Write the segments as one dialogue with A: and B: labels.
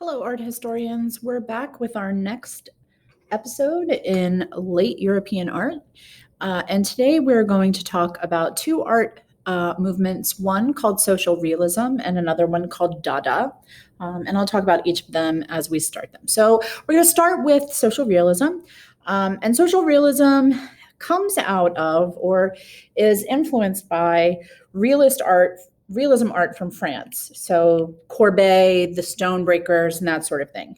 A: Hello, art historians. We're back with our next episode in late European art. And today we're going to talk about two art movements, one called social realism and another one called Dada. And I'll talk about each of them as we start them. So we're going to start with social realism. And social realism comes out of or is influenced by realism art from France. So Courbet, the Stonebreakers, and that sort of thing.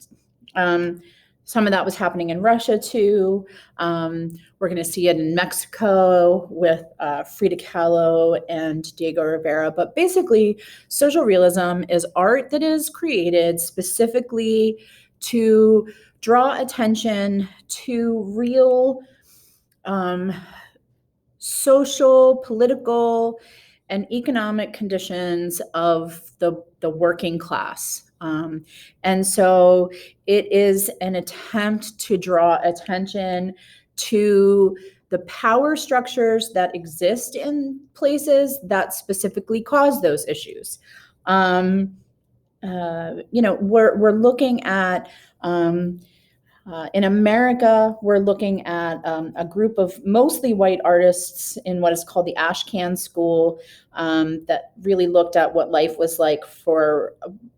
A: Some of that was happening in Russia too. We're going to see it in Mexico with Frida Kahlo and Diego Rivera. But basically, social realism is art that is created specifically to draw attention to real social, political, and economic conditions of the working class. And so it is an attempt to draw attention to the power structures that exist in places that specifically cause those issues. We're looking at in America, we're looking at a group of mostly white artists in what is called the Ashcan School that really looked at what life was like for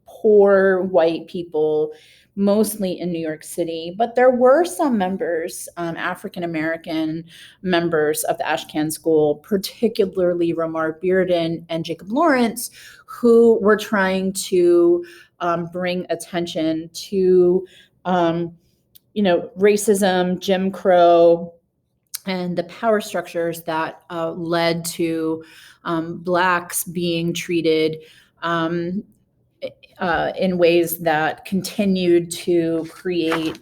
A: poor white people, mostly in New York City. But there were some members, African-American members of the Ashcan School, particularly Romar Bearden and Jacob Lawrence, who were trying to bring attention to racism, Jim Crow, and the power structures that led to Blacks being treated in ways that continued to create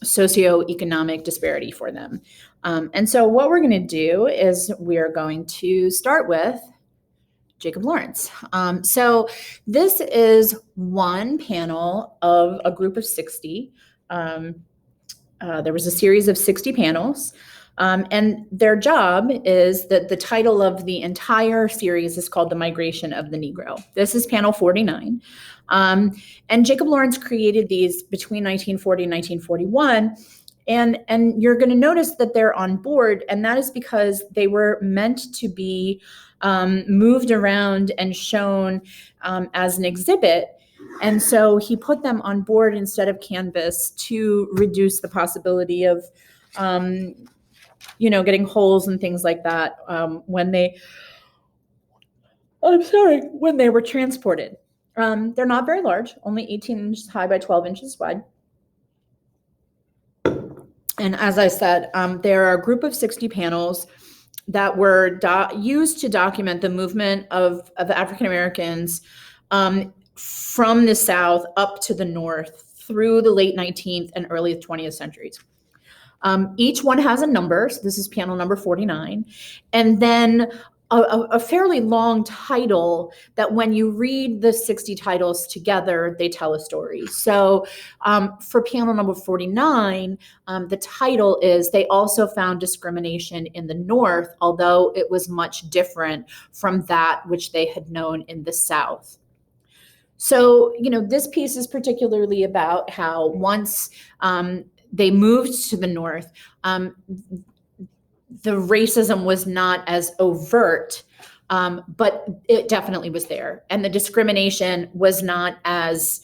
A: socioeconomic disparity for them. And so what we're going to do is we're going to start with Jacob Lawrence. So this is one panel of a group of 60. There was a series of 60 panels, and their job is that the title of the entire series is called The Migration of the Negro. This is panel 49. And Jacob Lawrence created these between 1940 and 1941. And you're going to notice that they're on board, and that is because they were meant to be moved around and shown as an exhibit. And so he put them on board instead of canvas to reduce the possibility of, getting holes and things like that when they were transported. They're not very large, only 18 inches high by 12 inches wide. And as I said, there are a group of 60 panels that were used to document the movement of African Americans from the South up to the North through the late 19th and early 20th centuries. Each one has a number. So this is panel number 49. And then a fairly long title that when you read the 60 titles together, they tell a story. So for panel number 49, the title is They Also Found Discrimination in the North, although it was much different from that which they had known in the South. So, this piece is particularly about how once they moved to the North, the racism was not as overt, but it definitely was there. And the discrimination was not as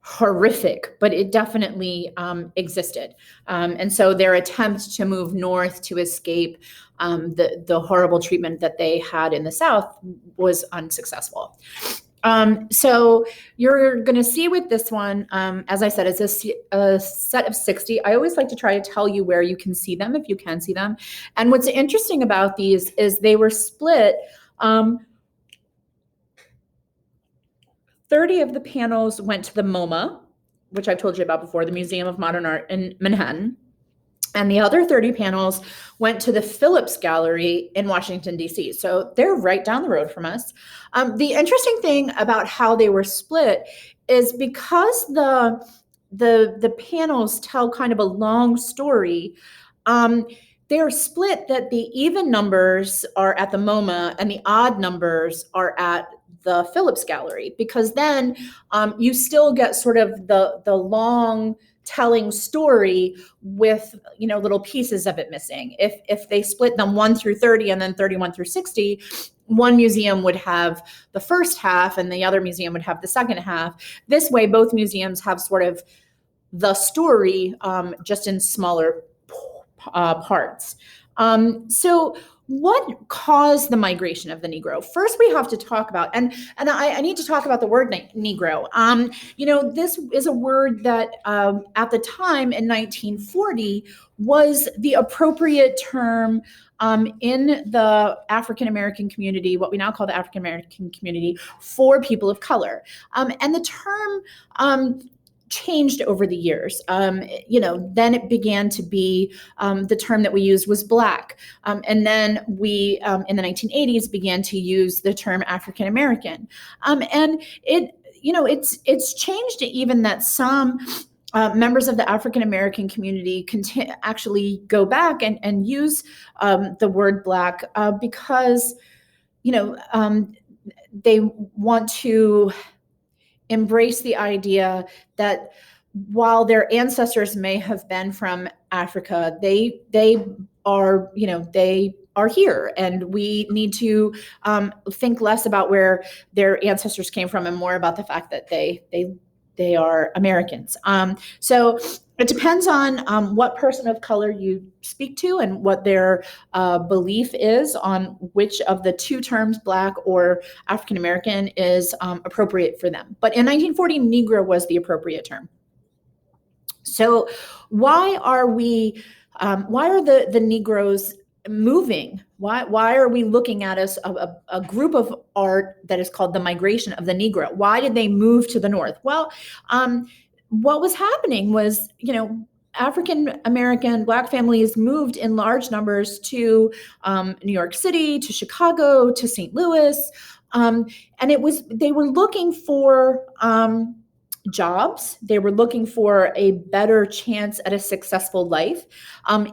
A: horrific, but it definitely existed. And so their attempt to move north to escape the horrible treatment that they had in the South was unsuccessful. So you're going to see with this one, as I said, it's a set of 60. I always like to try to tell you where you can see them, if you can see them. And what's interesting about these is they were split. 30 of the panels went to the MoMA, which I've told you about before, the Museum of Modern Art in Manhattan. And the other 30 panels went to the Phillips Gallery in Washington, D.C. So they're right down the road from us. The interesting thing about how they were split is because the panels tell kind of a long story, they're split that the even numbers are at the MoMA and the odd numbers are at the Phillips Gallery, because then you still get sort of the long telling story with little pieces of it missing. If they split them 1 through 30 and then 31 through 60, one museum would have the first half and the other museum would have the second half. This way, both museums have sort of the story, just in smaller parts. So what caused the migration of the Negro? First, we have to talk about, and I need to talk about the word Negro. This is a word that at the time in 1940 was the appropriate term in the African American community, what we now call the African American community, for people of color. And the term changed over the years. Then it began to be the term that we used was Black. And then we, in the 1980s, began to use the term African American. And it's changed to even that some members of the African American community actually go back and use the word Black because, they want to embrace the idea that while their ancestors may have been from Africa, they are, they are here, and we need to think less about where their ancestors came from and more about the fact that they are Americans. So it depends on what person of color you speak to and what their belief is on which of the two terms, Black or African American, is appropriate for them. But in 1940, Negro was the appropriate term. So why are the Negroes moving? Why are we looking at a group of art that is called the migration of the Negro? Why did they move to the north? Well, what was happening was, African American Black families moved in large numbers to New York City, to Chicago, to St. Louis, and they were looking for jobs. They were looking for a better chance at a successful life.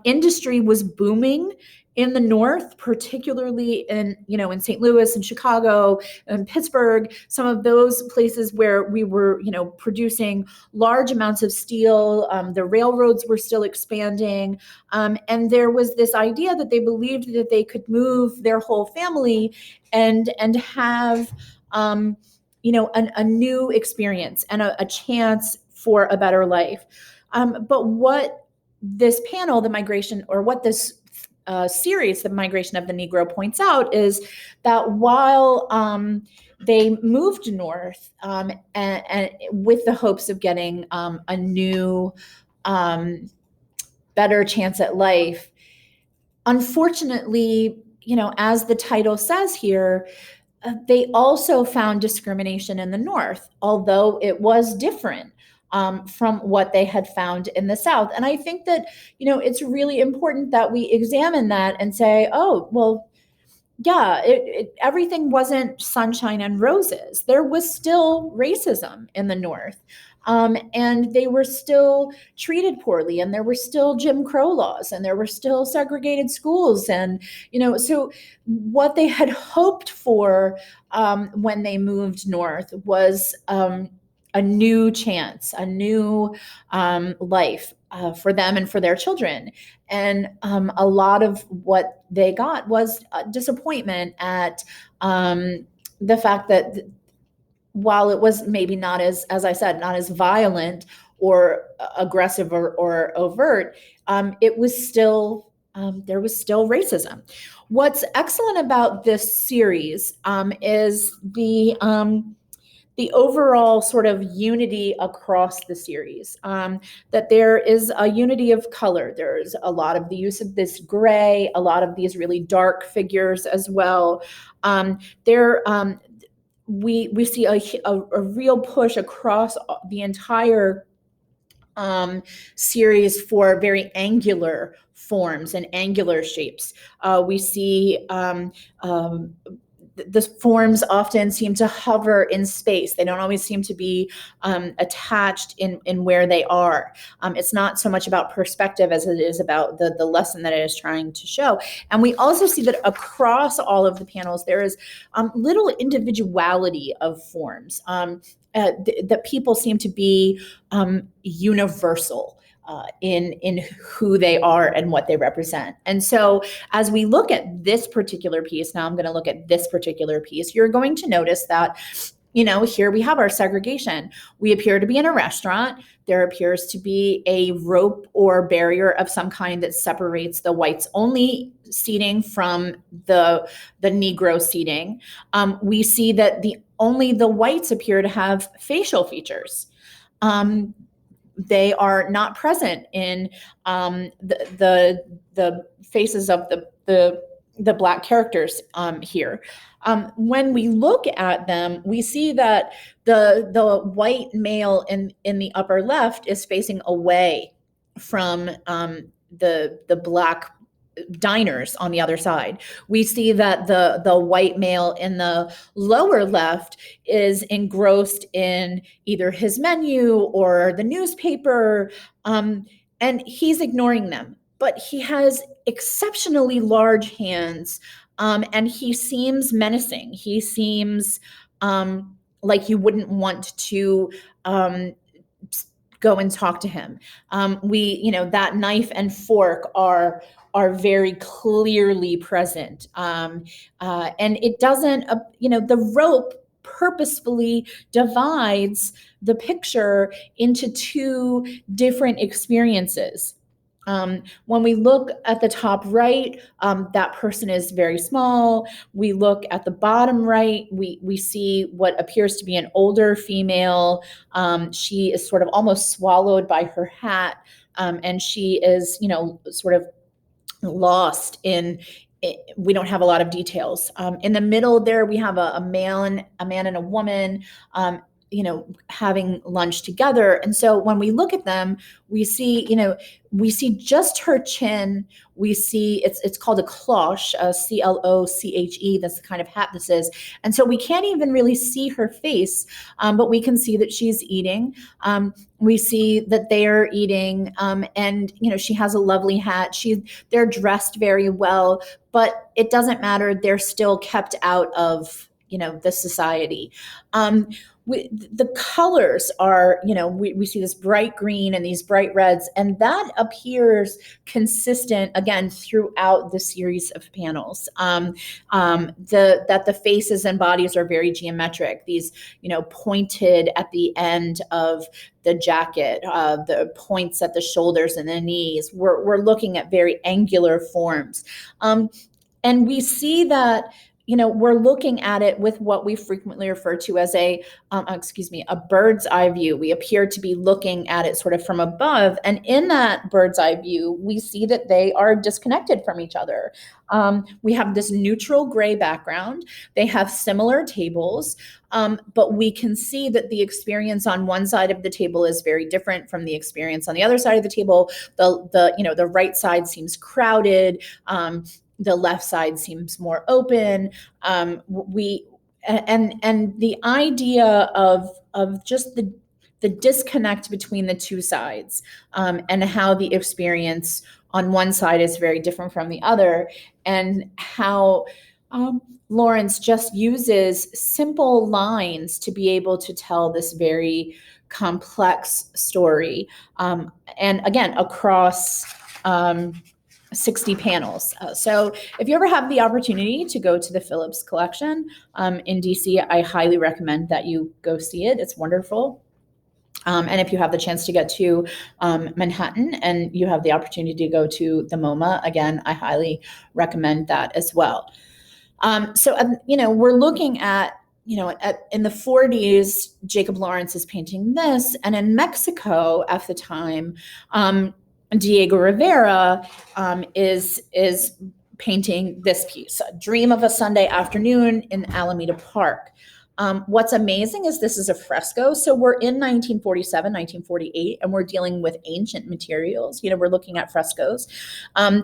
A: Industry was booming in the North, particularly in St. Louis and Chicago and Pittsburgh, some of those places where we were, producing large amounts of steel. The railroads were still expanding. And there was this idea that they believed that they could move their whole family and have, a new experience and a chance for a better life. But what this panel, the migration, or what this series, the migration of the Negro, points out is that while they moved north and with the hopes of getting a new, better chance at life, unfortunately, as the title says here, they also found discrimination in the North, although it was different from what they had found in the South. And I think that, it's really important that we examine that and say, oh, well, yeah, everything wasn't sunshine and roses. There was still racism in the North. And they were still treated poorly, and there were still Jim Crow laws, and there were still segregated schools. And, so what they had hoped for when they moved north was a new chance, a new life for them and for their children. And a lot of what they got was disappointment at the fact that while it was maybe not as I said, not as violent or aggressive or overt, it was still, there was still racism. What's excellent about this series is the overall sort of unity across the series, that there is a unity of color. There's a lot of the use of this gray, a lot of these really dark figures as well. We see a real push across the entire series for very angular forms and angular shapes. We see the forms often seem to hover in space. They don't always seem to be attached in where they are. It's not so much about perspective as it is about the lesson that it is trying to show. And we also see that across all of the panels, there is little individuality of forms, that people seem to be universal in who they are and what they represent. And so as we look at this particular piece, now I'm going to look at this particular piece, you're going to notice that, here we have our segregation. We appear to be in a restaurant. There appears to be a rope or barrier of some kind that separates the whites only seating from the Negro seating. We see that only the whites appear to have facial features. They are not present in the faces of the Black characters here. When we look at them, we see that the white male in the upper left is facing away from the Black diners on the other side. We see that the white male in the lower left is engrossed in either his menu or the newspaper, and he's ignoring them. But he has exceptionally large hands, and he seems menacing. He seems like you wouldn't want to go and talk to him. That knife and fork are very clearly present. And it doesn't, the rope purposefully divides the picture into two different experiences. When we look at the top right, that person is very small. We look at the bottom right, we see what appears to be an older female. She is sort of almost swallowed by her hat, and she is, sort of lost in. We don't have a lot of details. In the middle there, we have a man and a woman, having lunch together. And so when we look at them, we see just her chin. We see it's called a cloche, Cloche. That's the kind of hat this is. And so we can't even really see her face, but we can see that she's eating. We see that they are eating, and she has a lovely hat. They're dressed very well, but it doesn't matter. They're still kept out of the society. The colors are, we see this bright green and these bright reds, and that appears consistent again throughout the series of panels. That the faces and bodies are very geometric. These, pointed at the end of the jacket, the points at the shoulders and the knees. We're looking at very angular forms, and we see that. We're looking at it with what we frequently refer to as a bird's eye view. We appear to be looking at it sort of from above. And in that bird's eye view, we see that they are disconnected from each other. We have this neutral gray background. They have similar tables, but we can see that the experience on one side of the table is very different from the experience on the other side of the table. The right side seems crowded. The left side seems more open. And the idea of just the disconnect between the two sides, and how the experience on one side is very different from the other, and how Lawrence just uses simple lines to be able to tell this very complex story, and again across 60 panels. So if you ever have the opportunity to go to the Phillips collection in DC, I highly recommend that you go see it. It's wonderful. And if you have the chance to get to Manhattan and you have the opportunity to go to the MoMA, again, I highly recommend that as well. We're looking at, in the 40s, Jacob Lawrence is painting this, and in Mexico at the time, Diego Rivera is painting this piece, Dream of a Sunday Afternoon in Alameda Park. What's amazing is this is a fresco. So we're in 1947, 1948, and we're dealing with ancient materials. We're looking at frescoes.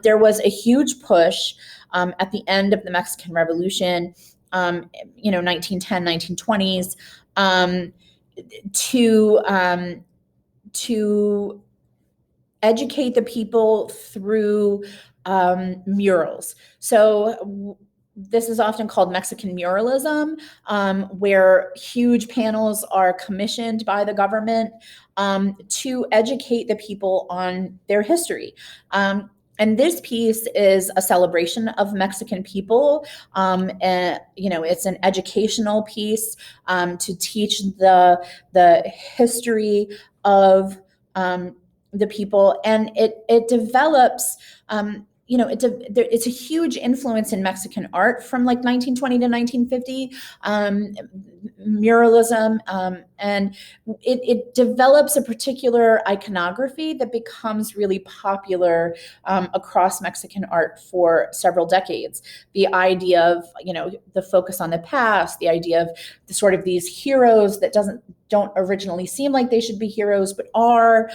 A: There was a huge push at the end of the Mexican Revolution 1910, 1920s, to to educate the people through murals. So this is often called Mexican muralism, where huge panels are commissioned by the government to educate the people on their history. And this piece is a celebration of Mexican people. And, it's an educational piece to teach the history of the people, and it develops. It's a huge influence in Mexican art from like 1920 to 1950, muralism, and it develops a particular iconography that becomes really popular across Mexican art for several decades. The idea of the focus on the past, the idea of the sort of these heroes that don't originally seem like they should be heroes but are,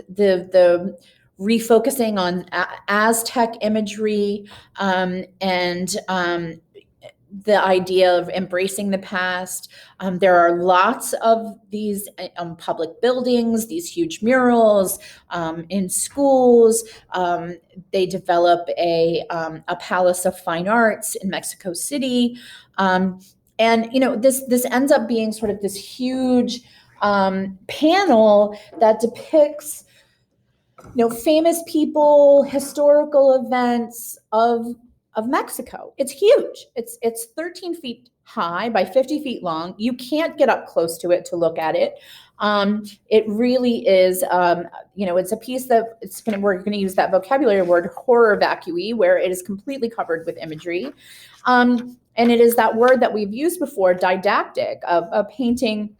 A: the refocusing on Aztec imagery, and the idea of embracing the past. There are lots of these public buildings, these huge murals in schools. They develop a Palace of Fine Arts in Mexico City. And this ends up being sort of this huge panel that depicts famous people, historical events of Mexico. It's huge. It's 13 feet high by 50 feet long. You can't get up close to it to look at it. It really is, it's a piece that we're going to use that vocabulary word, horror vacui, where it is completely covered with imagery. And it is that word that we've used before, didactic, of a painting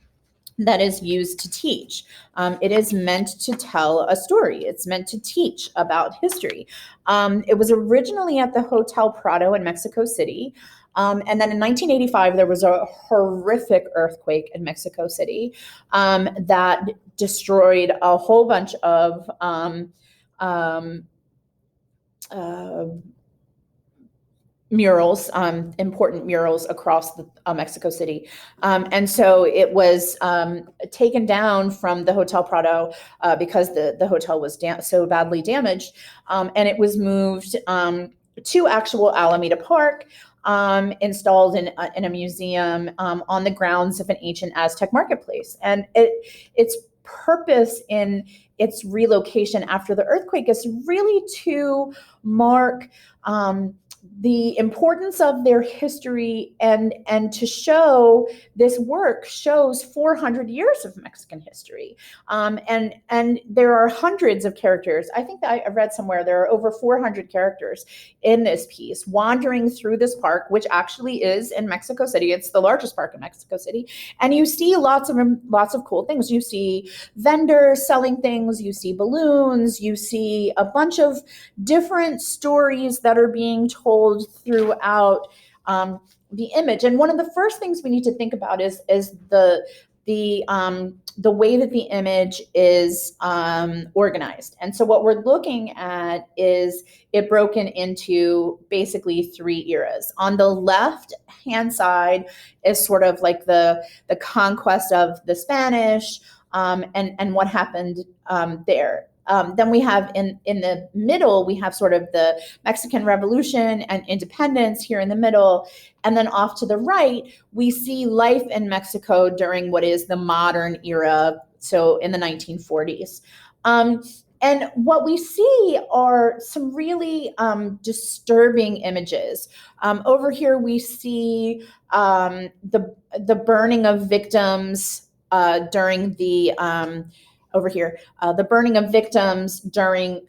A: that is used to teach. It is meant to tell a story. It's meant to teach about history. It was originally at the Hotel Prado in Mexico City. And then in 1985, there was a horrific earthquake in Mexico City that destroyed a whole bunch of murals, important murals across Mexico City. And so it was taken down from the Hotel Prado because the hotel was so badly damaged. And it was moved to actual Alameda Park, installed in a museum on the grounds of an ancient Aztec marketplace. And its purpose in its relocation after the earthquake is really to mark the importance of their history, and to show this work shows 400 years of Mexican history. And there are hundreds of characters. I think that I read somewhere there are over 400 characters in this piece wandering through this park, which actually is in Mexico City. It's the largest park in Mexico City. And you see lots of cool things. You see vendors selling things, you see balloons, you see a bunch of different stories that are being told throughout the image. And one of the first things we need to think about is the way that the image is organized. And so what we're looking at is it broken into basically 3 eras. On the left hand side is sort of like the conquest of the Spanish, and what happened there. Then we have in the middle, we have sort of the Mexican Revolution and independence here in the middle. And then off to the right, we see life in Mexico during what is the modern era, so in the 1940s. And what we see are some really disturbing images. Over here, we see the burning of victims during the the burning of victims during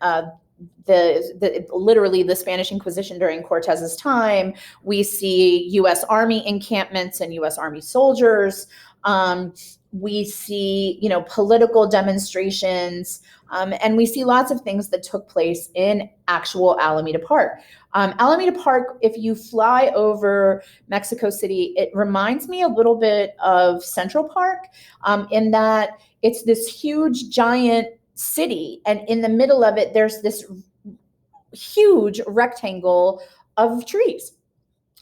A: literally the Spanish Inquisition during Cortez's time. We see U.S. Army encampments and U.S. Army soldiers. We see, political demonstrations, and we see lots of things that took place in actual Alameda Park. Alameda Park, if you fly over Mexico City, it reminds me a little bit of Central Park, in that it's this huge, giant city, and in the middle of it, there's this huge rectangle of trees.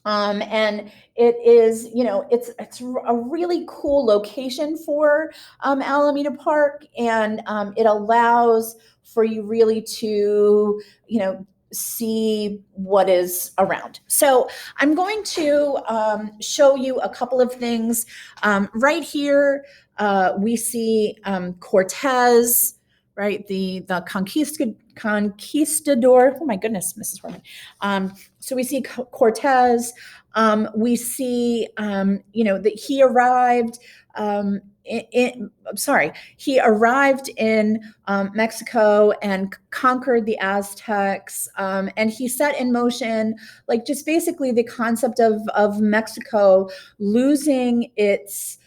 A: And it is, it's a really cool location for Alameda Park, and it allows for you really to, see what is around. So I'm going to show you a couple of things. Right here, we see Cortez, right? The conquistador. Oh my goodness, Mrs. Horman. So we see Cortez. We see, that he arrived. He arrived in Mexico and conquered the Aztecs, and he set in motion, like, just basically the concept of Mexico losing its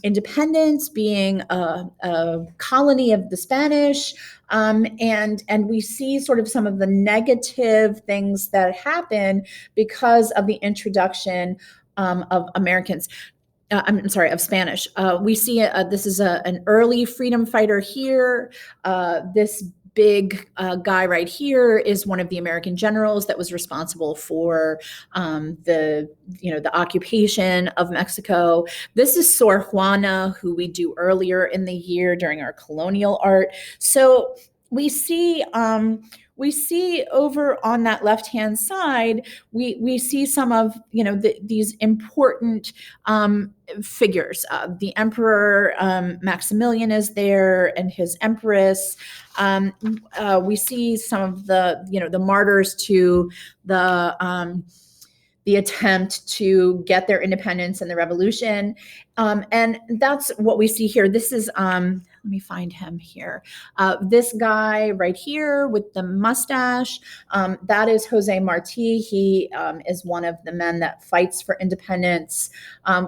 A: independence, being a colony of the Spanish, and we see sort of some of the negative things that happen because of the introduction of Americans. I'm sorry, of Spanish. We see this is an early freedom fighter here. This big guy right here is one of the American generals that was responsible for the occupation of Mexico. This is Sor Juana, who we do earlier in the year during our colonial art. So we see over on that left-hand side, we see some of these important figures. The Emperor Maximilian is there, and his Empress. We see some of the martyrs to the attempt to get their independence and the revolution. And that's what we see here. This is, let me find him here. This guy right here with the mustache, that is Jose Marti. He is one of the men that fights for independence.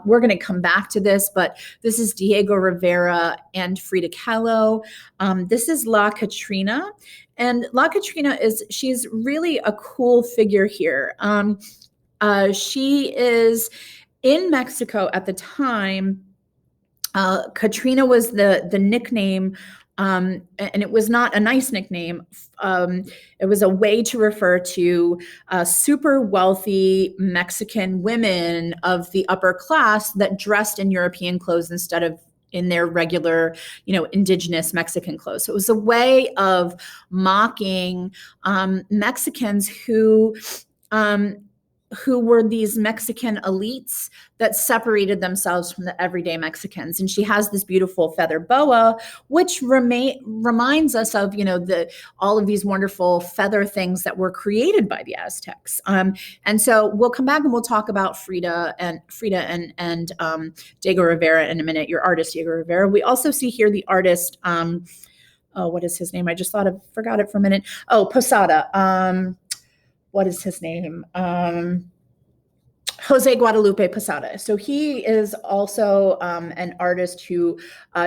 A: We're going to come back to this, but this is Diego Rivera and Frida Kahlo. This is La Catrina. And La Catrina she's really a cool figure here. She is in Mexico at the time. Katrina was the nickname, and it was not a nice nickname. It was a way to refer to super wealthy Mexican women of the upper class that dressed in European clothes instead of in their regular, indigenous Mexican clothes. So it was a way of mocking Mexicans who were these Mexican elites that separated themselves from the everyday Mexicans. And she has this beautiful feather boa, which reminds us of, all of these wonderful feather things that were created by the Aztecs. And so we'll come back and we'll talk about Frida and Diego Rivera in a minute, your artist, Diego Rivera. We also see here the artist, what is his name? I just forgot it for a minute. Oh, Posada. What is his name? Jose Guadalupe Posada. So he is also an artist who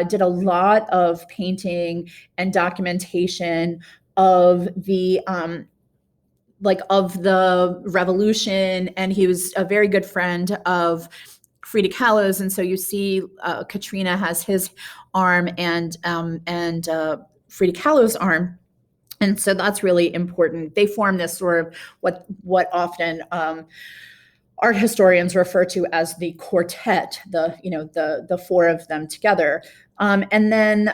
A: did a lot of painting and documentation of the revolution, and he was a very good friend of Frida Kahlo's. And so you see Katrina has his arm and Frida Kahlo's arm. And so that's really important. They form this sort of what often art historians refer to as the quartet, the four of them together. And then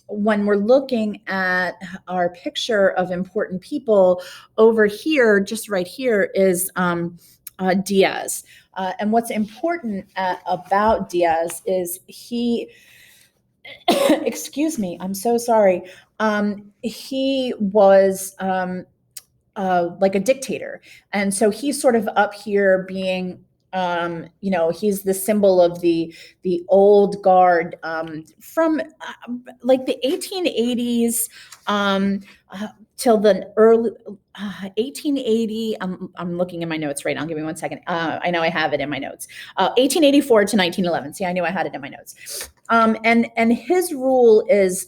A: when we're looking at our picture of important people, over here, just right here, is Diaz. And what's important about Diaz is he, excuse me, I'm so sorry. He was like a dictator. And so he's sort of up here being, he's the symbol of the old guard from like the 1880s till the early 1880. I'm looking in my notes right now. Give me 1 second. I know I have it in my notes. 1884 to 1911. See, I knew I had it in my notes. And his rule is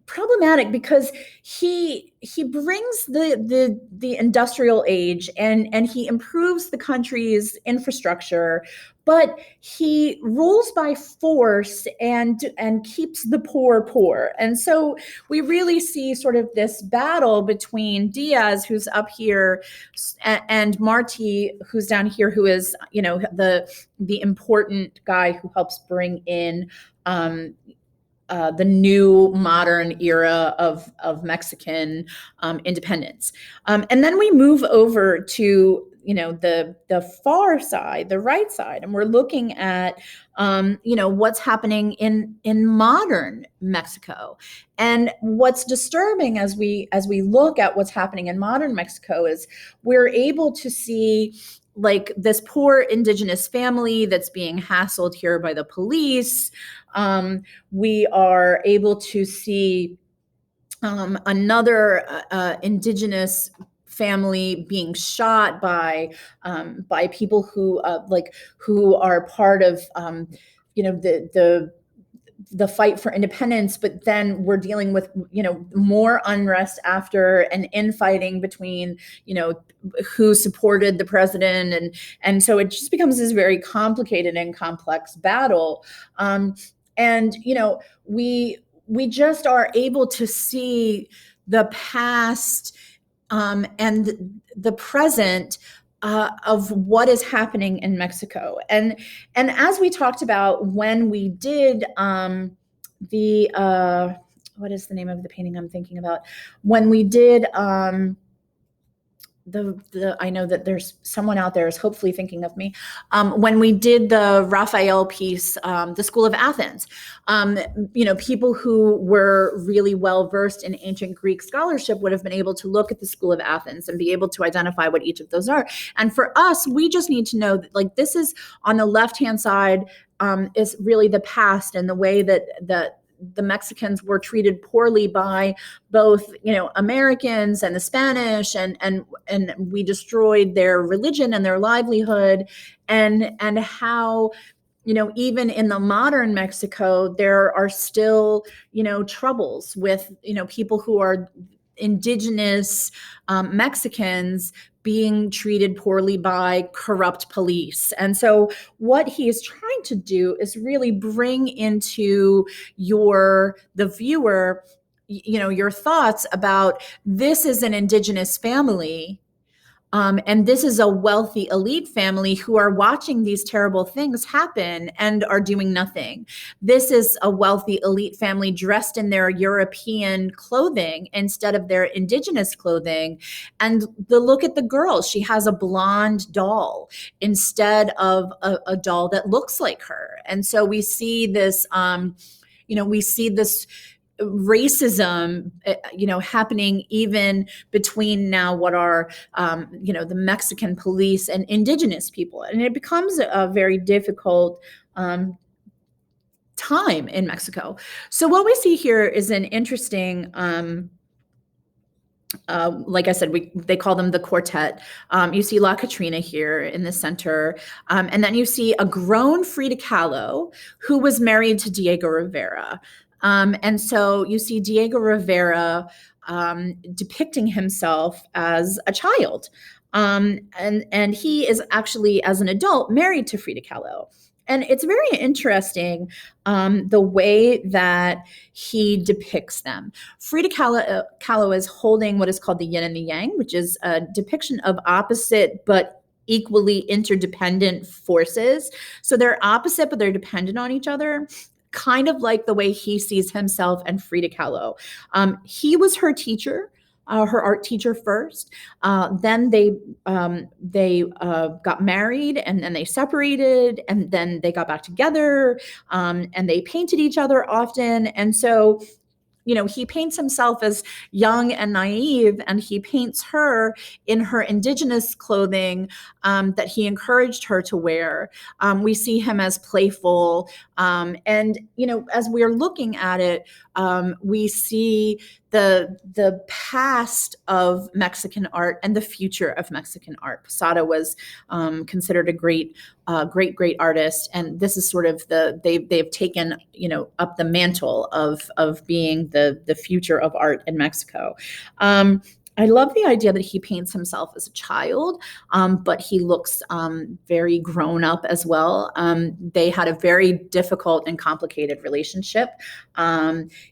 A: problematic because he brings the industrial age and he improves the country's infrastructure, but he rules by force and keeps the poor poor. And so we really see sort of this battle between Diaz, who's up here, and Marty, who's down here, who is, you know, the important guy who helps bring in the new modern era of Mexican independence. And then we move over to, you know, the far side, the right side, and we're looking at you know, what's happening in modern Mexico. And what's disturbing as we look at what's happening in modern Mexico is we're able to see like this poor indigenous family that's being hassled here by the police. We are able to see another indigenous family being shot by people who who are part of you know, the fight for independence. But then we're dealing with, you know, more unrest after an infighting between, you know, who supported the president, and so it just becomes this very complicated and complex battle. And you know, we just are able to see the past and the present of what is happening in Mexico. And as we talked about when we did the what is the name of the painting I'm thinking about? When we did the I know that there's someone out there is hopefully thinking of me. When we did the Raphael piece, the School of Athens, you know, people who were really well versed in ancient Greek scholarship would have been able to look at the School of Athens and be able to identify what each of those are. And for us, we just need to know that, like, this is on the left-hand side is really the past, and the way that the Mexicans were treated poorly by both, you know, Americans and the Spanish, and we destroyed their religion and their livelihood, and how, you know, even in the modern Mexico, there are still, you know, troubles with, you know, people who are indigenous Mexicans being treated poorly by corrupt police. And so what he is trying to do is really bring into the viewer, you know, your thoughts about, this is an indigenous family. And this is a wealthy elite family who are watching these terrible things happen and are doing nothing. This is a wealthy elite family dressed in their European clothing instead of their indigenous clothing. And look at the girl. She has a blonde doll instead of a doll that looks like her. And so we see this, you know, we see this racism, you know, happening even between now what are, you know, the Mexican police and indigenous people. And it becomes a very difficult time in Mexico. So what we see here is an interesting, like I said, they call them the quartet. You see La Catrina here in the center. And then you see a grown Frida Kahlo who was married to Diego Rivera. And so you see Diego Rivera depicting himself as a child. And he is actually, as an adult, married to Frida Kahlo. And it's very interesting the way that he depicts them. Frida Kahlo is holding what is called the yin and the yang, which is a depiction of opposite but equally interdependent forces. So they're opposite, but they're dependent on each other, kind of like the way he sees himself and Frida Kahlo. He was her teacher, her art teacher first. Then they got married, and then they separated, and then they got back together, and they painted each other often. And so, you know, he paints himself as young and naive, and he paints her in her indigenous clothing that he encouraged her to wear. We see him as playful. And, you know, as we're looking at it, we see the past of Mexican art and the future of Mexican art. Posada was considered a great artist, and this is sort of they've taken, you know, up the mantle of being the future of art in Mexico. I love the idea that he paints himself as a child, but he looks very grown up as well. They had a very difficult and complicated relationship.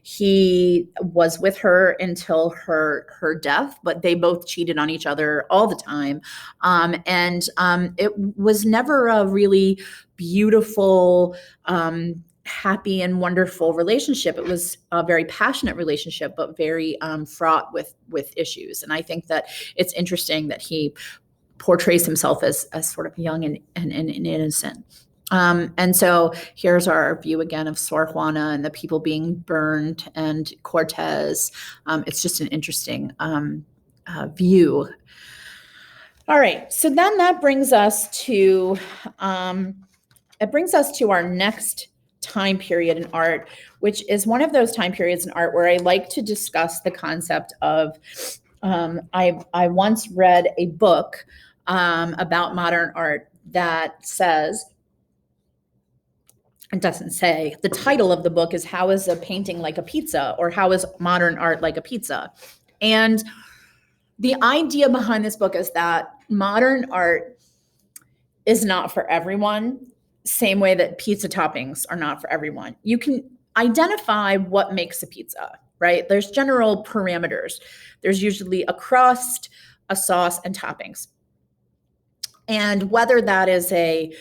A: He was with her until her death, but they both cheated on each other all the time. And it was never a really beautiful, happy and wonderful relationship. It was a very passionate relationship, but very fraught with issues. And I think that it's interesting that he portrays himself as sort of young and innocent. And so here's our view again of Sor Juana and the people being burned and Cortez. It's just an interesting view. All right, so then that brings us to our next time period in art, which is one of those time periods in art where I like to discuss the concept of, I once read a book about modern art that says, it doesn't say, the title of the book is How is a Painting Like a Pizza, or How is Modern Art Like a Pizza? And the idea behind this book is that modern art is not for everyone, same way that pizza toppings are not for everyone. You can identify what makes a pizza, right? There's general parameters. There's usually a crust, a sauce, and toppings. And whether that is a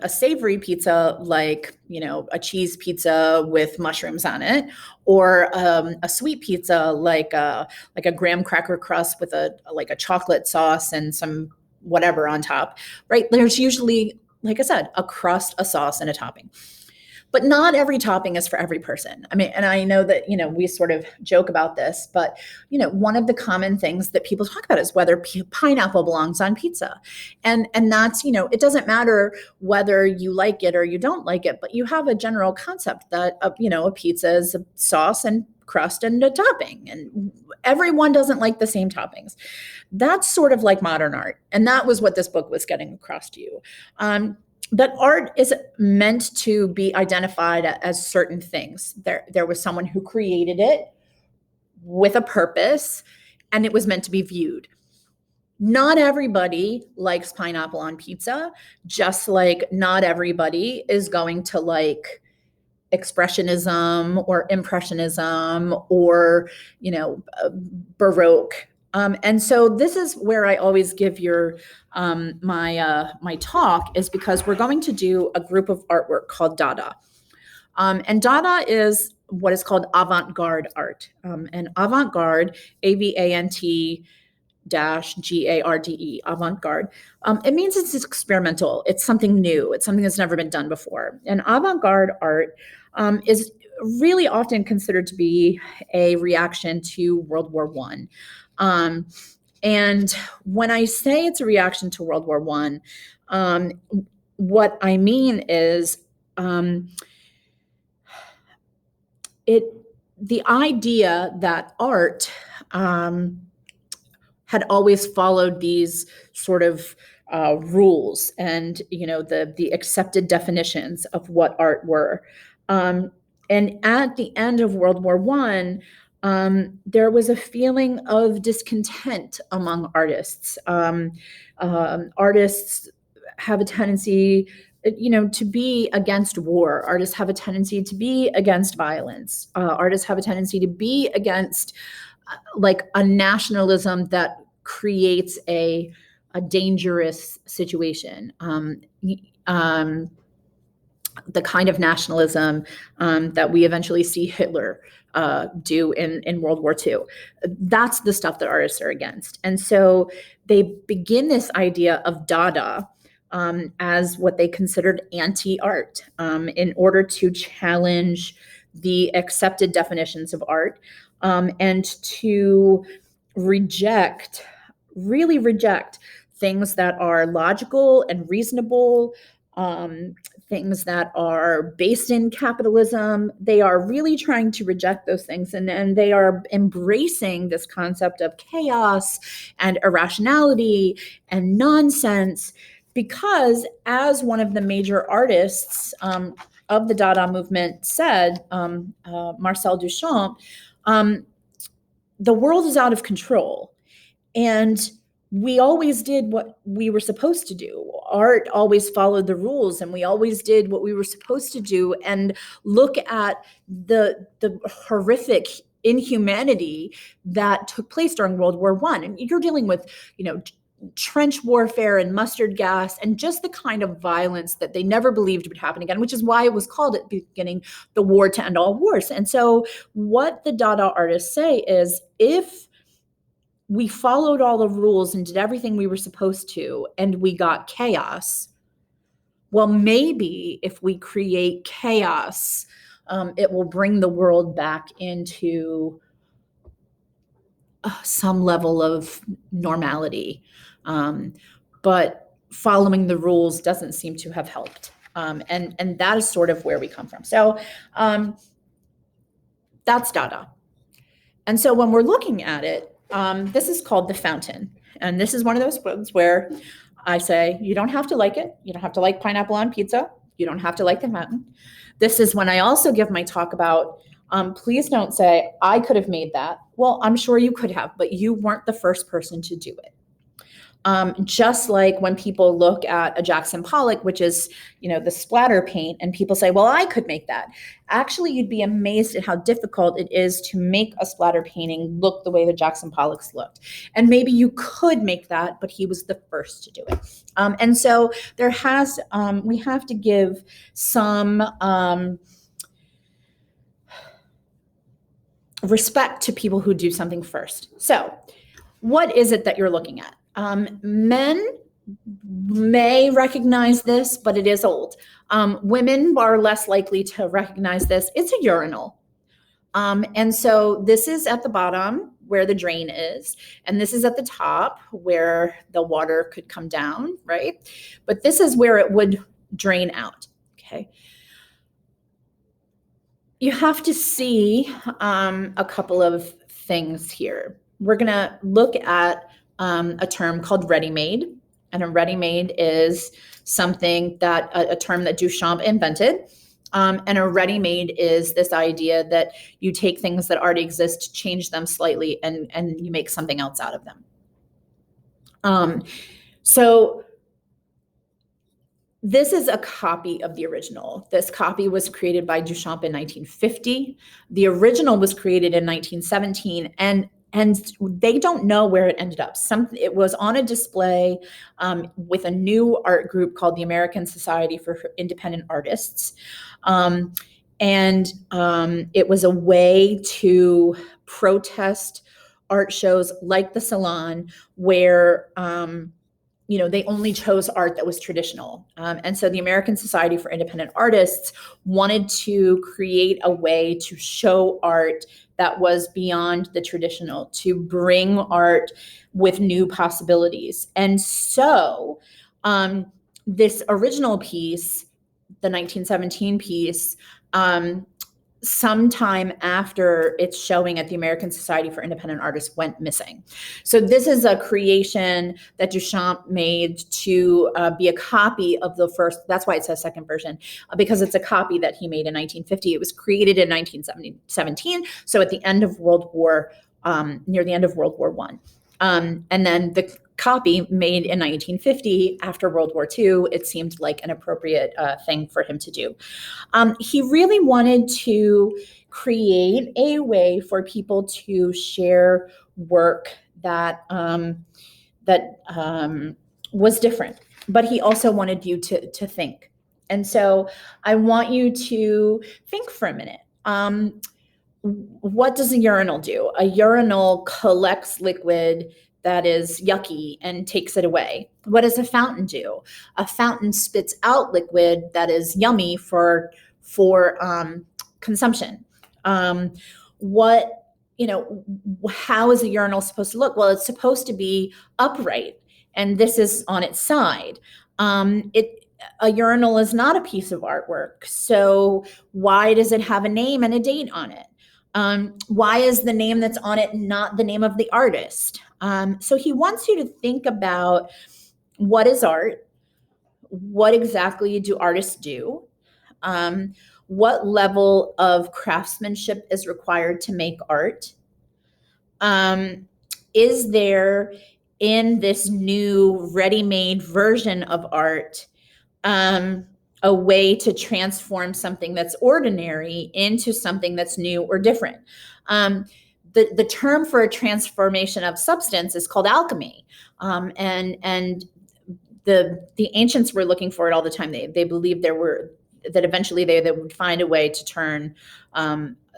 A: savory pizza, like, a cheese pizza with mushrooms on it, or a sweet pizza, like a graham cracker crust with a chocolate sauce and some whatever on top, right? There's usually, like I said, a crust, a sauce, and a topping. But not every topping is for every person. I mean, and I know that, we sort of joke about this, but, one of the common things that people talk about is whether pineapple belongs on pizza. And that's, it doesn't matter whether you like it or you don't like it, but you have a general concept that, a pizza is a sauce and crust and a topping, and everyone doesn't like the same toppings. That's sort of like modern art. And that was what this book was getting across to you. That art is meant to be identified as certain things. There was someone who created it with a purpose, and it was meant to be viewed. Not everybody likes pineapple on pizza, just like not everybody is going to like expressionism or impressionism or, Baroque. And so this is where I always give my talk, is because we're going to do a group of artwork called Dada. And Dada is what is called avant-garde art. And avant-garde, AVANT -GARDE, avant-garde. It means it's experimental. It's something new. It's something that's never been done before. And avant-garde art is really often considered to be a reaction to World War I. And when I say it's a reaction to World War I, what I mean is the idea that art had always followed these sort of rules and the accepted definitions of what art were. And at the end of World War I, there was a feeling of discontent among artists. Artists have a tendency, to be against war. Artists have a tendency to be against violence. Artists have a tendency to be against like a nationalism that creates a dangerous situation. The kind of nationalism that we eventually see Hitler do in World War II. That's the stuff that artists are against. And so they begin this idea of Dada as what they considered anti-art in order to challenge the accepted definitions of art and to really reject things that are logical and reasonable, things that are based in capitalism. They are really trying to reject those things, and they are embracing this concept of chaos and irrationality and nonsense, because as one of the major artists of the Dada movement said, Marcel Duchamp, the world is out of control. And we always did what we were supposed to do. Art always followed the rules, and we always did what we were supposed to do. And look at the horrific inhumanity that took place during World War I. And you're dealing with, trench warfare and mustard gas and just the kind of violence that they never believed would happen again, which is why it was called at the beginning the war to end all wars. And so what the Dada artists say is, if we followed all the rules and did everything we were supposed to, and we got chaos, well, maybe if we create chaos, it will bring the world back into some level of normality. But following the rules doesn't seem to have helped. And that is sort of where we come from. So that's Dada. And so when we're looking at it, this is called The Fountain. And this is one of those books where I say, you don't have to like it. You don't have to like pineapple on pizza. You don't have to like The Fountain. This is when I also give my talk about, please don't say, I could have made that. Well, I'm sure you could have, but you weren't the first person to do it. Just like when people look at a Jackson Pollock, which is, the splatter paint, and people say, well, I could make that. Actually, you'd be amazed at how difficult it is to make a splatter painting look the way the Jackson Pollocks looked. And maybe you could make that, but he was the first to do it. And so we have to give some respect to people who do something first. So what is it that you're looking at? Men may recognize this, but it is old. Women are less likely to recognize this. It's a urinal. And so this is at the bottom where the drain is, and this is at the top where the water could come down, right? But this is where it would drain out, okay? You have to see a couple of things here. We're gonna look at a term called ready-made, and a ready-made is something that a term that Duchamp invented. And a ready-made is this idea that you take things that already exist, change them slightly, and you make something else out of them. So this is a copy of the original. This copy was created by Duchamp in 1950. The original was created in 1917, and they don't know where it ended up. It was on a display with a new art group called the American Society for Independent Artists. It was a way to protest art shows like the Salon, where they only chose art that was traditional. And so the American Society for Independent Artists wanted to create a way to show art that was beyond the traditional, to bring art with new possibilities. And so this original piece, the 1917 piece, sometime after its showing at the American Society for Independent Artists, went missing. So this is a creation that Duchamp made to be a copy of the first, that's why it says second version, because it's a copy that he made in 1950. It was created in 1917, so at the end of World War, near the end of World War I. And then the copy made in 1950 after World War II, it seemed like an appropriate thing for him to do. He really wanted to create a way for people to share work that was different, but he also wanted you to think. And so I want you to think for a minute. What does a urinal do? A urinal collects liquid that is yucky and takes it away. What does a fountain do? A fountain spits out liquid that is yummy for consumption. How is a urinal supposed to look? Well, it's supposed to be upright, and this is on its side. A urinal is not a piece of artwork, so why does it have a name and a date on it? Why is the name that's on it not the name of the artist? So he wants you to think about, what is art? What exactly do artists do? What level of craftsmanship is required to make art? is there in this new ready-made version of art a way to transform something that's ordinary into something that's new or different? The term for a transformation of substance is called alchemy, and the ancients were looking for it all the time. They believed that eventually they would find a way to turn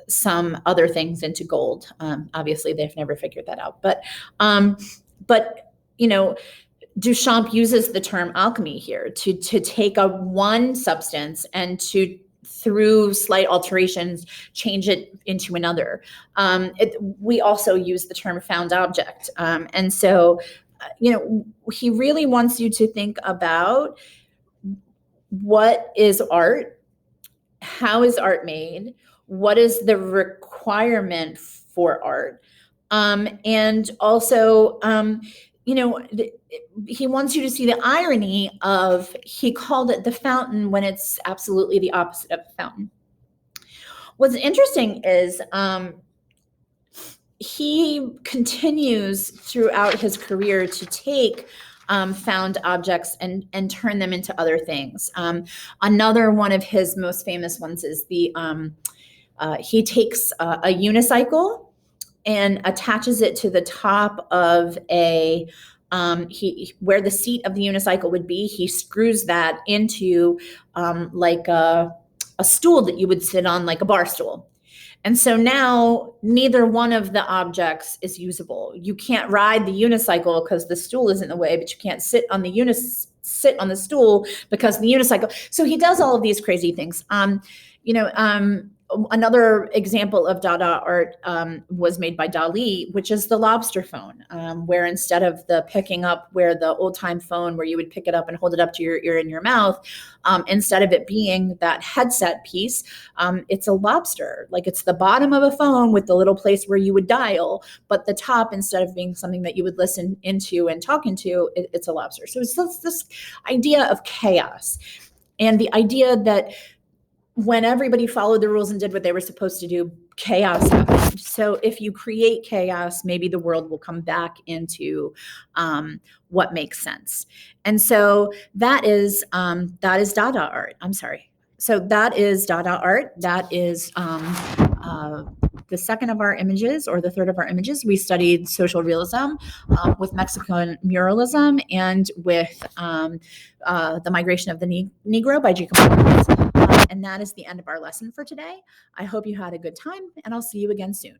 A: some other things into gold. Obviously, they've never figured that out, but you know, Duchamp uses the term alchemy here to take a one substance and to, through slight alterations, change it into another. We also use the term found object. And so, he really wants you to think about what is art, how is art made, what is the requirement for art, and also, he wants you to see the irony of, he called it the fountain when it's absolutely the opposite of a fountain. What's interesting is he continues throughout his career to take found objects and turn them into other things. Another one of his most famous ones is he takes a unicycle and attaches it to the top of where the seat of the unicycle would be. He screws that into like a stool that you would sit on, like a bar stool. And so now neither one of the objects is usable. You can't ride the unicycle because the stool is in the way, but you can't sit on the stool because the unicycle. So he does all of these crazy things. Another example of Dada art was made by Dali, which is the lobster phone, where instead of the picking up, where the old time phone where you would pick it up and hold it up to your ear and your mouth, instead of it being that headset piece, it's a lobster. Like, it's the bottom of a phone with the little place where you would dial, but the top, instead of being something that you would listen into and talk into, it's a lobster. So it's this idea of chaos, and the idea that when everybody followed the rules and did what they were supposed to do, chaos happened. So if you create chaos, maybe the world will come back into what makes sense. And so that is Dada art. I'm sorry. So that is Dada art. That is the second of our images, or the third of our images. We studied social realism with Mexican muralism and with the migration of the Negro by Jacob. And that is the end of our lesson for today. I hope you had a good time, and I'll see you again soon.